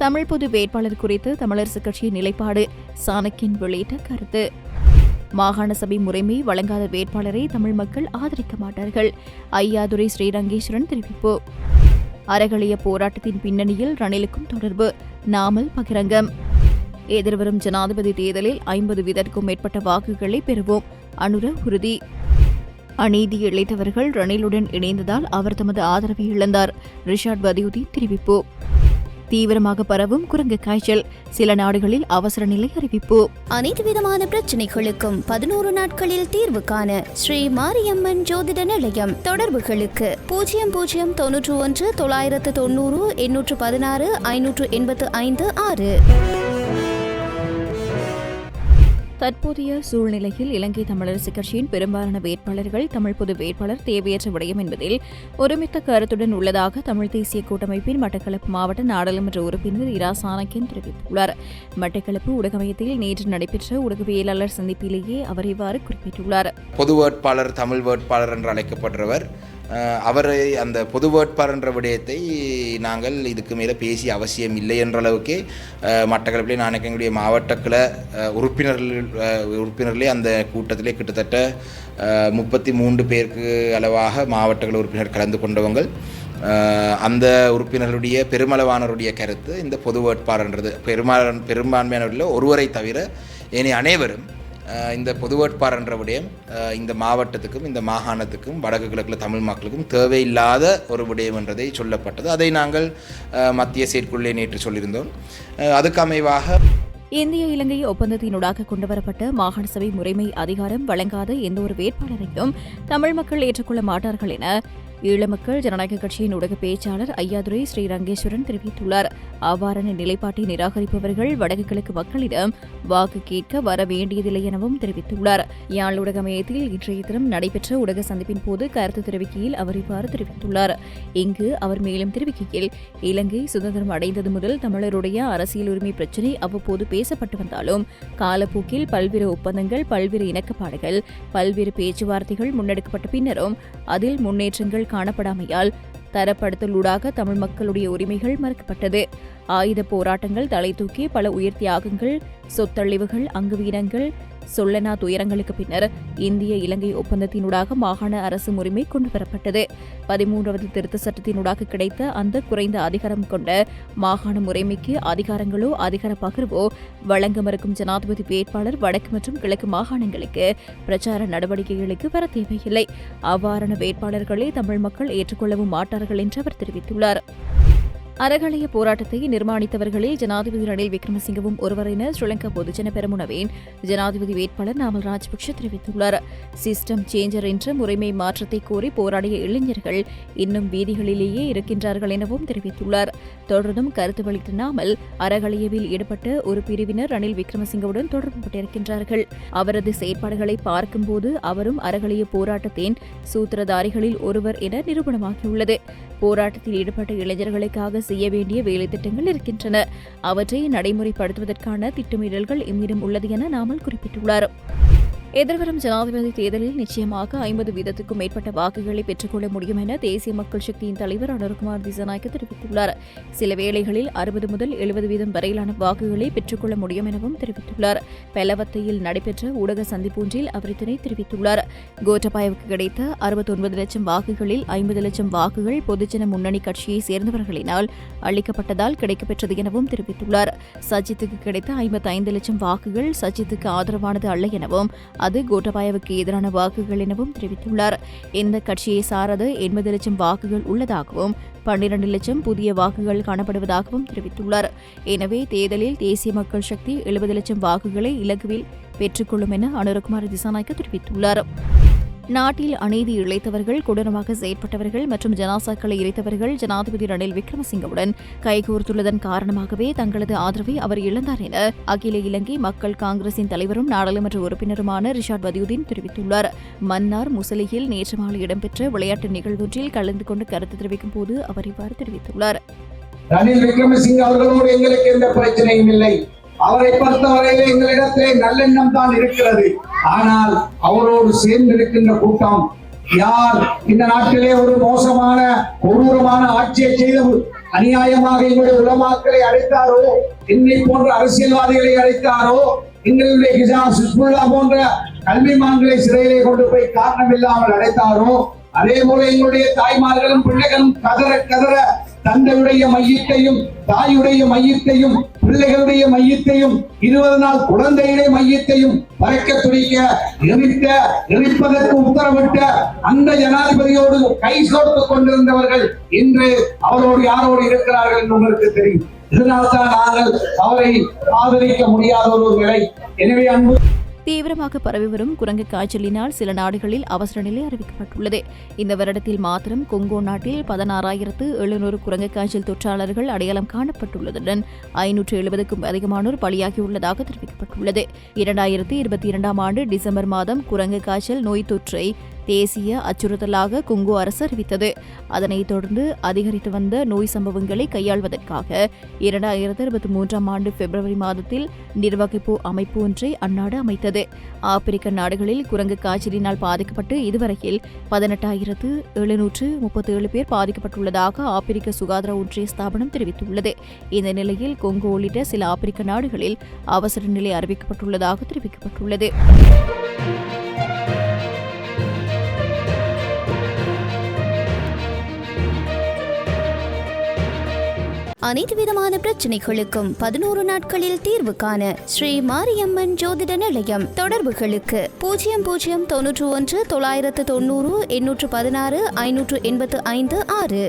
தமிழ் பொது வேட்பாளர் குறித்து தமிழரசுக் கட்சியின் நிலைப்பாடு, சாணக்கியன் வெளியிட்ட கருத்து. மாகாண சபை முறைமை வழங்காத வேட்பாளரை தமிழ் மக்கள் ஆதரிக்க மாட்டார்கள், ஐயாதுரை ஸ்ரீரங்கேஸ்வரன் தெரிவிப்பு. அறகலைய போராட்டத்தின் பின்னணியில் ரணிலுக்கும் தொடர்பு, நாமல் பகிரங்கம். எதிர்வரும் ஜனாதிபதி தேர்தலில் 50% மேற்பட்ட வாக்குகளை பெறுவோம், அனுர உறுதி. அநீதி இழைத்தவர்கள் ரணிலுடன் இணைந்ததால் அவர் தமது ஆதரவை இழந்தார், ரிஷாட் பதியுதீன் தெரிவிப்பு. தீவிரமாக பரவும் குரங்கு காய்ச்சல், சில நாடுகளில் அவசர நிலை அறிவிப்பு. அனைத்து விதமான பிரச்சினைகளுக்கும் 11 நாட்களில் தீர்வு காண ஸ்ரீ மாரியம்மன் ஜோதிட நிலையம். தொடர்புகளுக்கு 0091 990 816 585 6. தற்போதைய சூழ்நிலையில் இலங்கை தமிழரசுக் கட்சியின் பெரும்பாலான வேட்பாளர்கள் தமிழ் பொது வேட்பாளர் தேவையற்ற விடயம் என்பதில் ஒருமித்த கருத்துடன் உள்ளதாக தமிழ் தேசிய கூட்டமைப்பின் மட்டக்களப்பு மாவட்ட நாடாளுமன்ற உறுப்பினர் இரா சாணக்கியன் தெரிவித்துள்ளார். மட்டக்களப்பு ஊடகமையத்தில் நேற்று நடைபெற்ற ஊடகவியலாளர் சந்திப்பிலேயே அவர் இவ்வாறு குறிப்பிட்டுள்ளார். பொது வேட்பாளர், தமிழ் வேட்பாளர் என்று அழைக்கப்படுறவர், அவரை அந்த பொது வேட்பாளர் என்ற விடயத்தை நாங்கள் இதுக்கு மேலே பேசி அவசியம் இல்லை என்ற அளவுக்கு மட்டக்களப்பிலே நான் எங்களுடைய மாவட்டக்கள உறுப்பினர்களே அந்த கூட்டத்திலே கிட்டத்தட்ட 33 பேருக்கு அளவாக மாவட்டக்கள உறுப்பினர் கலந்து கொண்டவங்கள். அந்த உறுப்பினர்களுடைய பெருமளவானவருடைய கருத்து இந்த பொது வேட்பாளர்ன்றது பெரும்பான்மையானவர்களில் ஒருவரை தவிர ஏனைய அனைவரும் இந்த பொது வேட்பாளர் என்ற விடயம் இந்த மாவட்டத்துக்கும் இந்த மாகாணத்துக்கும் வடக்கு கிழக்கில் தமிழ் மக்களுக்கும் தேவையில்லாத ஒரு விடயம் என்றதை சொல்லப்பட்டது. அதை நாங்கள் மத்திய செயற்குழுவிலே நேற்று சொல்லியிருந்தோம். அதுக்கு அமைவாக இந்திய இலங்கை ஒப்பந்தத்தினூடாக கொண்டுவரப்பட்ட மாகாண சபை முறைமை அதிகாரம் வழங்காத எந்தவொரு வேட்பாளரையும் தமிழ் மக்கள் ஏற்றுக்கொள்ள மாட்டார்கள் என ஈழ மக்கள் ஜனநாயக கட்சியின் ஊடக பேச்சாளர் ஐயாதுரை ஸ்ரீரங்கேஸ்வரன் தெரிவித்துள்ளார். அவ்வாறான நிலைப்பாட்டை நிராகரிப்பவர்கள் வடக்கு கிழக்கு மக்களிடம் வாக்கு கேட்க வர வேண்டியதில்லை எனவும் தெரிவித்துள்ளார். யாழ் ஊடக மையத்தில் இன்றைய தினம் நடைபெற்ற ஊடக சந்திப்பின் போது கருத்து தெரிவிக்கையில் அவர் இவ்வாறு தெரிவித்துள்ளார். இங்கு அவர் மேலும் தெரிவிக்கையில், இலங்கை சுதந்திரம் அடைந்தது முதல் தமிழருடைய அரசியல் உரிமை பிரச்சினை அவ்வப்போது பேசப்பட்டு வந்தாலும் காலப்போக்கில் பல்வேறு ஒப்பந்தங்கள், பல்வேறு இணக்கப்பாடுகள், பல்வேறு பேச்சுவார்த்தைகள் முன்னெடுக்கப்பட்ட பின்னரும் அதில் முன்னேற்றங்கள் காணப்படாமையால் தரப்படுத்தலூடாக தமிழ் மக்களுடைய உரிமைகள் மறுக்கப்பட்டது. ஆயுத போராட்டங்கள் தலை தூக்கி பல உயிர் தியாகங்கள், சொத்தழிவுகள், அங்குவீனங்கள், சொல்லனா துயரங்களுக்கு பின்னர் இந்திய இலங்கை ஒப்பந்தத்தினூடாக மாகாண அரசு முறைமை கொண்டுவரப்பட்டது. 13வது திருத்த சட்டத்தினூடாக கிடைத்த அந்த குறைந்த அதிகாரம் கொண்ட மாகாண முறைமைக்கு அதிகாரங்களோ அதிகார பகிர்வோ வழங்க மறுக்கும் ஜனாதிபதி வேட்பாளர் வடக்கு மற்றும் கிழக்கு மாகாணங்களுக்கு பிரச்சார நடவடிக்கைகளுக்கு வர தேவையில்லை. அவ்வாறான வேட்பாளர்களை தமிழ் மக்கள் ஏற்றுக்கொள்ளவும் மாட்டார்கள் என்று அவர் தெரிவித்துள்ளார். அறகலைய போராட்டத்தை நிர்மாணித்தவர்களில் ஜனாதிபதி ரணில் விக்ரமசிங்கவும் ஒருவர் என ஸ்ரீலங்கா பொதுஜன பெரமுனவின் ஜனாதிபதி வேட்பாளர் நாமல் ராஜபக்ஷ தெரிவித்துள்ளார். சிஸ்டம் சேஞ்சர் என்ற முறைமை மாற்றத்தை கோரி போராடிய இளைஞர்கள் இன்னும் வீதிகளிலேயே இருக்கின்றார்கள் எனவும் தெரிவித்துள்ளார். தொடர்ந்தும் கருத்து வெளியிட்ட நாமல், அறகலையவில் ஈடுபட்ட ஒரு பிரிவினர் ரணில் விக்ரமசிங்கவுடன் தொடர்புபட்டிருக்கின்றார்கள். அவரது செயற்பாடுகளை பார்க்கும்போது அவரும் அறகலைய போராட்டத்தின் சூத்திரதாரிகளில் ஒருவர் என நிரூபணமாகியுள்ளது. போராட்டத்தில் ஈடுபட்ட இளைஞர்களுக்காக செய்ய வேண்டிய வேலை திட்டங்கள் இருக்கின்றன. அவற்றை நடைமுறைப்படுத்துவதற்கான திட்டமிடல்கள் எம்மிடம் உள்ளது என நாமல் குறிப்பிட்டுள்ளார். எதிர்வரும் ஜனாதிபதி தேர்தலில் நிச்சயமாக 50% மேற்பட்ட வாக்குகளை பெற்றுக்கொள்ள முடியும் என தேசிய மக்கள் சக்தியின் தலைவர் அனுரகுமார் திசாநாயக்க தெரிவித்துள்ளார். சில வேளைகளில் 60 முதல் 70% வரையிலான வாக்குகளை பெற்றுக்கொள்ள முடியும் எனவும் தெரிவித்துள்ளார். பெலவத்தையில் நடைபெற்ற ஊடக சந்திப்பொன்றில் அவர் இதனை தெரிவித்துள்ளார். கோட்டபாயவுக்கு கிடைத்த 69 லட்சம் வாக்குகளில் 50 லட்சம் வாக்குகள் பொதுஜன முன்னணி கட்சியை சேர்ந்தவர்களினால் அளிக்கப்பட்டதால் கிடைக்கப்பெற்றது எனவும் தெரிவித்துள்ளார். சஜித்துக்கு கிடைத்த 55 லட்சம் வாக்குகள் சஜித்துக்கு ஆதரவானது அல்ல எனவும் அது கோட்டபாயவுக்கு எதிரான வாக்குகள் எனவும் தெரிவித்துள்ளார். இந்த கட்சியை சாராத 80 லட்சம் வாக்குகள் உள்ளதாகவும் 12 லட்சம் புதிய வாக்குகள் காணப்படுவதாகவும் தெரிவித்துள்ளார். எனவே தேர்தலில் தேசிய மக்கள் சக்தி 70 லட்சம் வாக்குகளை இலகுவில் பெற்றுக்கொள்ளும் என அனுரகுமார் திசாநாயக்க தெரிவித்துள்ளார். நாட்டில் அநீதி இழைத்தவர்கள், கொடூரமாக செயற்பட்டவர்கள் மற்றும் ஜனாசாக்களை இறைத்தவர்கள் ஜனாதிபதி ரணில் விக்ரமசிங்கவுடன் கைகோர்த்துள்ளதன் காரணமாகவே தங்களது ஆதரவை அவர் இழந்தார் என அகில இலங்கை மக்கள் காங்கிரசின் தலைவரும் நாடாளுமன்ற உறுப்பினருமான ரிஷாட் பதியுதீன் தெரிவித்துள்ளார். மன்னார் முசலியில் நேற்று மாலை இடம்பெற்ற விளையாட்டு நிகழ்வொன்றில் கலந்து கொண்டு கருத்து தெரிவிக்கும் போது அவர் இவ்வாறு தெரிவித்துள்ளார். ரணில் விக்ரமசிங்க அவர்களோடு எங்களுக்கு எந்த பிரச்சனையும் இல்லை. அவரை பொறுத்தவரையிலே எங்களிடத்திலே நல்லெண்ணம் தான் இருக்கிறது. ஆனால் அவரோடு சேர்ந்து இருக்கின்ற கூட்டம் யார் இந்த நாட்டிலே ஒரு மோசமான கொடூரமான ஆட்சியை செய்த அநியாயமாக எங்களுடைய உலமாக்களை அழைத்தாரோ, என்னை போன்ற அரசியல்வாதிகளை அழைத்தாரோ, எங்களுடைய ஹிஸ்புல்லா போன்ற கல்விமான்களை சிறையிலே கொண்டு போய் காரணம் இல்லாமல் அழைத்தாரோ, அதே போல எங்களுடைய தாய்மார்களும் பிள்ளைகளும் கதற கதற தந்தையுடைய மையத்தையும் தாயுடைய மையத்தையும் பிள்ளைகளுடைய மையத்தையும் 20 நாள் குழந்தையுடைய மையத்தையும் பறக்க துடிக்க எரிப்பதற்கு உத்தரவிட்ட அந்த ஜனாதிபதியோடு கை கோர்த்துக் கொண்டிருந்தவர்கள் இன்று அவரோடு யாரோடு இருக்கிறார்கள் என்று உங்களுக்கு தெரியும். இதனால்தான் நாங்கள் அவரை ஆதரிக்க முடியாத ஒரு நிலை. எனவே அன்பு தீவிரமாக பரவி வரும் குரங்கு காய்ச்சலினால் சில நாடுகளில் அவசர நிலை அறிவிக்கப்பட்டுள்ளது. இந்த வருடத்தில் மாத்திரம் கொங்கோ நாட்டில் 16,700 குரங்கு காய்ச்சல் தொற்றாளர்கள் அடையாளம் காணப்பட்டுள்ளதுடன் 570க்கும் அதிகமானோர் பலியாகியுள்ளதாக தெரிவிக்கப்பட்டுள்ளது. 2022ஆம் ஆண்டு டிசம்பர் மாதம் குரங்கு காய்ச்சல் நோய் தொற்றை தேசிய அச்சுறுத்தலாக கொங்கோ அரசு அறிவித்தது. அதனைத் தொடர்ந்து அதிகரித்து வந்த நோய் சம்பவங்களை கையாள்வதற்காக 2023ஆம் ஆண்டு பிப்ரவரி மாதத்தில் நிர்வகிப்பு அமைப்பு ஒன்றை அந்நாடு அமைத்தது. ஆப்பிரிக்க நாடுகளில் குரங்கு காய்ச்சலினால் பாதிக்கப்பட்டு இதுவரையில் 18,737 பேர் பாதிக்கப்பட்டுள்ளதாக ஆப்பிரிக்க சுகாதார ஒன்றிய ஸ்தாபனம் தெரிவித்துள்ளது. இந்த நிலையில் கொங்கோ உள்ளிட்ட சில ஆப்பிரிக்க நாடுகளில் அவசர நிலை அறிவிக்கப்பட்டுள்ளதாக தெரிவிக்கப்பட்டுள்ளது. அனைத்து விதமான பிரச்சனைகளுக்கும் 11 நாட்களில் தீர்வு காண ஸ்ரீ மாரியம்மன் ஜோதிட நிலையம். தொடர்புகளுக்கு 0091 990 816 585 6.